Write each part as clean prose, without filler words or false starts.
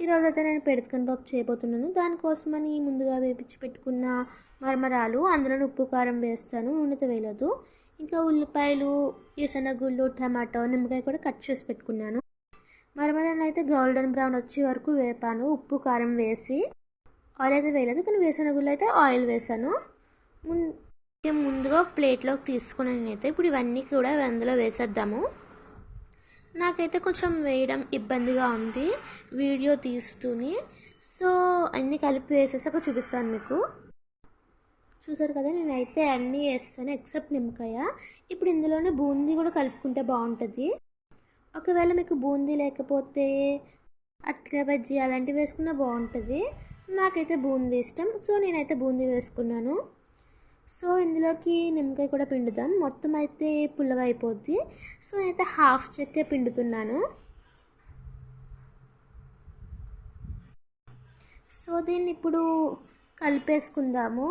ఈరోజు అయితే నేను పెడతకని పప్పు చేయబోతున్నాను. దానికోసమని ముందుగా వేపించి పెట్టుకున్న మరమరాలు, అందులో ఉప్పు కారం వేస్తాను, నూనెతో వేయలేదు. ఇంకా ఉల్లిపాయలు, వేరుశనగుళ్ళు, టమాటో, నిమ్మకాయ కూడా కట్ చేసి పెట్టుకున్నాను. మరమరాలను అయితే గోల్డెన్ బ్రౌన్ వచ్చే వరకు వేపాను, ఉప్పు కారం వేసి. ఆయిల్ అయితే వేయలేదు, కానీ వేరుశనగుళ్ళు అయితే ఆయిల్ వేసాను. ముందుగా ప్లేట్లోకి తీసుకుని నేనైతే ఇప్పుడు ఇవన్నీ కూడా అందులో వేసేద్దాము. నాకైతే కొంచెం వేయడం ఇబ్బందిగా ఉంది వీడియో తీస్తూనే, సో అన్నీ కలిపి వేసేసాక చూపిస్తాను మీకు. చూసారు కదా, నేనైతే అన్నీ వేస్తాను ఎక్సెప్ట్ నిమ్మకాయ. ఇప్పుడు ఇందులోనే బూందీ కూడా కలుపుకుంటే బాగుంటుంది. ఒకవేళ మీకు బూందీ లేకపోతే అట్లా బజ్జీ అలాంటివి వేసుకున్నా బాగుంటుంది. నాకైతే బూందీ ఇష్టం, సో నేనైతే బూందీ వేసుకున్నాను. సో ఇందులోకి నిమ్మకాయ కూడా పిండుదాం, మొత్తం అయితే పుల్లగా అయిపోద్ది. సో నేనైతే హాఫ్ చెక్కే పిండుతున్నాను. సో దీన్ని ఇప్పుడు కలిపేసుకుందాము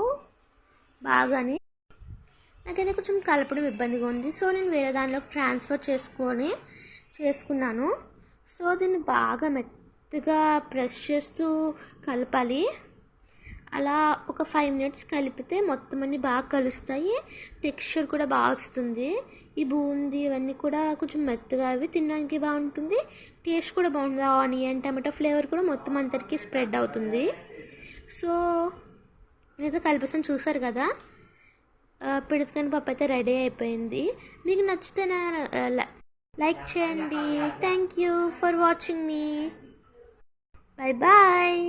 బాగానే. నాకైతే కొంచెం కలపడం ఇబ్బందిగా ఉంది, సో నేను వేరే దానిలోకి ట్రాన్స్ఫర్ చేసుకున్నాను. సో దీన్ని బాగా మెత్తగా ప్రెస్ చేస్తూ కలపాలి. అలా ఒక 5 మినిట్స్ కలిపితే మొత్తం అన్నీ బాగా కలుస్తాయి, టెక్స్చర్ కూడా బాగా వస్తుంది. ఈ బూందీ ఇవన్నీ కూడా కొంచెం మెత్తగా అవి తినడానికి బాగుంటుంది, టేస్ట్ కూడా బాగుంటుంది. ఆనియన్ టమాటో ఫ్లేవర్ కూడా మొత్తం అంతటికి స్ప్రెడ్ అవుతుంది. సో నేనైతే కలిపేసాను, చూసారు కదా. పిడతకని పప్పు అయితే రెడీ అయిపోయింది. మీకు నచ్చితే లైక్ చేయండి. థ్యాంక్ యూ ఫర్ వాచింగ్ మీ. Bye bye.